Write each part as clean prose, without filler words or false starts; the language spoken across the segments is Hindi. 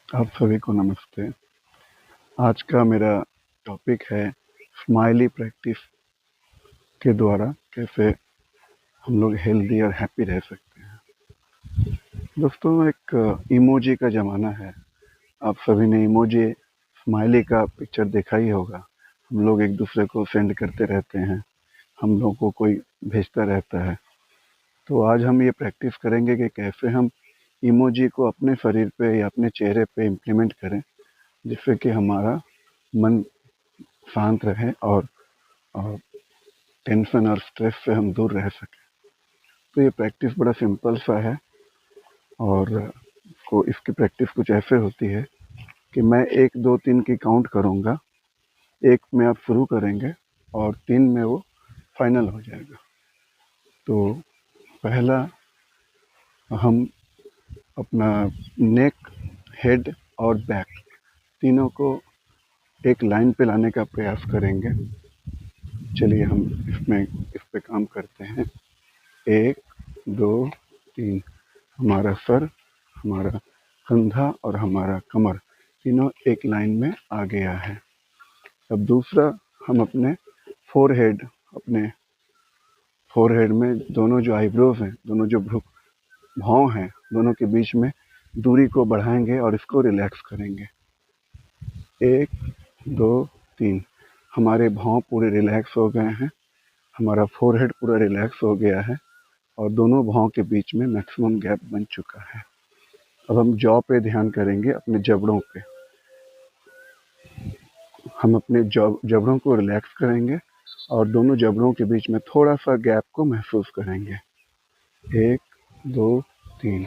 आप सभी को नमस्ते। आज का मेरा टॉपिक है स्माइली प्रैक्टिस के द्वारा कैसे हम लोग हेल्दी और हैप्पी रह सकते हैं। दोस्तों, एक इमोजी का ज़माना है। आप सभी ने इमोजी स्माइली का पिक्चर देखा ही होगा। हम लोग एक दूसरे को सेंड करते रहते हैं, हम लोगों को कोई भेजता रहता है। तो आज हम ये प्रैक्टिस करेंगे कि कैसे हम इमोजी को अपने शरीर पे या अपने चेहरे पे इम्प्लीमेंट करें, जिससे कि हमारा मन शांत रहे और टेंशन और स्ट्रेस से हम दूर रह सकें। तो ये प्रैक्टिस बड़ा सिंपल सा है और इसकी प्रैक्टिस कुछ ऐसे होती है कि मैं 1 2 3 की काउंट करूँगा। 1 में आप शुरू करेंगे और 3 में वो फाइनल हो जाएगा। तो पहला, हम अपना नेक, हेड और बैक तीनों को एक लाइन पे लाने का प्रयास करेंगे। चलिए हम इस पे काम करते हैं। 1 2 3। हमारा सर, हमारा कंधा और हमारा कमर तीनों एक लाइन में आ गया है। अब दूसरा, हम अपने अपने फोरहेड में दोनों जो आईब्रोज हैं, दोनों जो भौं हैं, दोनों के बीच में दूरी को बढ़ाएंगे और इसको रिलैक्स करेंगे। 1 2 3। हमारे भौं पूरे रिलैक्स हो गए हैं, हमारा फोरहेड पूरा रिलैक्स हो गया है और दोनों भौं के बीच में मैक्सिमम गैप बन चुका है। अब हम जॉ पे ध्यान करेंगे, अपने जबड़ों पे। हम अपने जबड़ों को रिलैक्स करेंगे और दोनों जबड़ों के बीच में थोड़ा सा गैप को महसूस करेंगे। 1 2 3।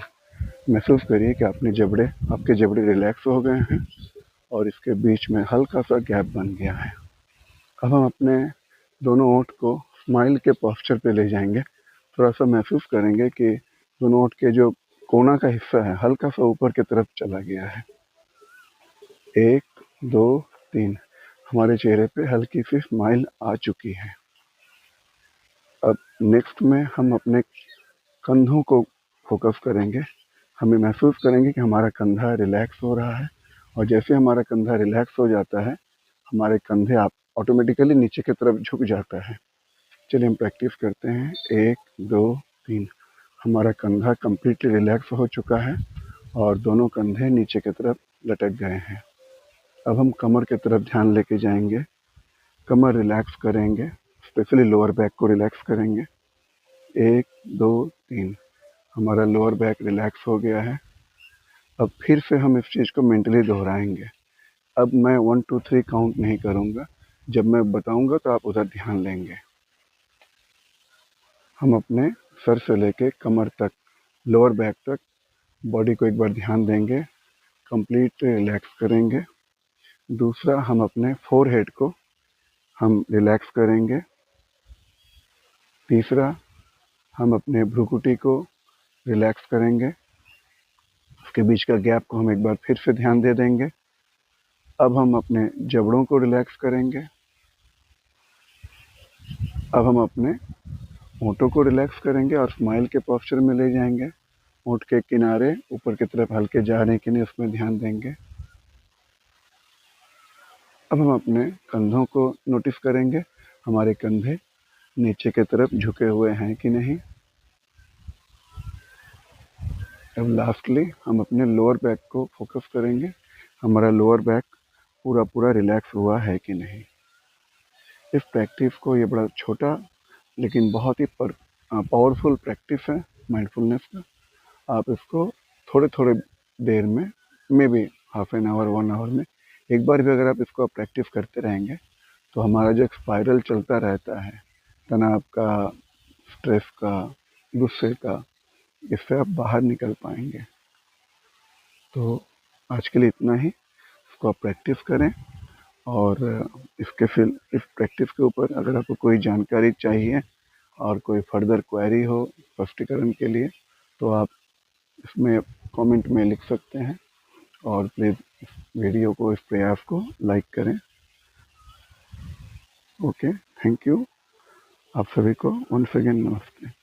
महसूस करिए कि आपके जबड़े रिलैक्स हो गए हैं और इसके बीच में हल्का सा गैप बन गया है। अब हम अपने दोनों ओंठ को स्माइल के पोस्चर पे ले जाएंगे। थोड़ा सा महसूस करेंगे कि दोनों ओंठ के जो कोना का हिस्सा है हल्का सा ऊपर की तरफ चला गया है। 1 2 3। हमारे चेहरे पे हल्की सी स्माइल आ चुकी है। अब नेक्स्ट में हम अपने कंधों को फोकस करेंगे। हमें महसूस करेंगे कि हमारा कंधा रिलैक्स हो रहा है और जैसे हमारा कंधा रिलैक्स हो जाता है, हमारे कंधे आप ऑटोमेटिकली नीचे की तरफ झुक जाता है। चलिए हम प्रैक्टिस करते हैं। 1 2 3। हमारा कंधा कम्प्लीटली रिलैक्स हो चुका है और दोनों कंधे नीचे की तरफ लटक गए हैं। अब हम कमर की तरफ ध्यान लेके जाएंगे। कमर रिलैक्स करेंगे, स्पेशली लोअर बैक को रिलैक्स करेंगे। 1 2 3। हमारा लोअर बैक रिलैक्स हो गया है। अब फिर से हम इस चीज़ को मेंटली दोहराएंगे। अब मैं 1 2 3 काउंट नहीं करूँगा, जब मैं बताऊँगा तो आप उधर ध्यान देंगे। हम अपने सर से लेके कमर तक, लोअर बैक तक बॉडी को एक बार ध्यान देंगे, कंप्लीट रिलैक्स करेंगे। दूसरा, हम अपने फोरहेड को हम रिलैक्स करेंगे। तीसरा, हम अपने भ्रुकुटी को रिलैक्स करेंगे, उसके बीच का गैप को हम एक बार फिर से ध्यान दे देंगे। अब हम अपने जबड़ों को रिलैक्स करेंगे। अब हम अपने होंठों को रिलैक्स करेंगे और स्माइल के पोस्चर में ले जाएंगे। होंठ के किनारे ऊपर की तरफ हल्के जा रहे हैं कि नहीं, उसमें ध्यान देंगे। अब हम अपने कंधों को नोटिस करेंगे, हमारे कंधे नीचे की तरफ झुके हुए हैं कि नहीं। अब लास्टली हम अपने लोअर बैक को फोकस करेंगे, हमारा लोअर बैक पूरा पूरा रिलैक्स हुआ है कि नहीं। इस प्रैक्टिस को, ये बड़ा छोटा लेकिन बहुत ही पावरफुल प्रैक्टिस है माइंडफुलनेस का। आप इसको थोड़े थोड़े देर में, may be half an hour 1 our में एक बार भी अगर आप इसको प्रैक्टिस करते रहेंगे तो हमारा जो एक स्पाइरल चलता रहता है, तनाव का, स्ट्रेस का, गुस्से का, इससे आप बाहर निकल पाएंगे। तो आज के लिए इतना ही। इसको आप प्रैक्टिस करें और इस प्रैक्टिस के ऊपर अगर आपको कोई जानकारी चाहिए और कोई फर्दर क्वेरी हो स्पष्टीकरण के लिए, तो आप इसमें कमेंट में लिख सकते हैं और प्लीज़ इस वीडियो को, इस प्रयास को लाइक करें। Okay, thank you. आप सभी को वंस अगेन नमस्ते।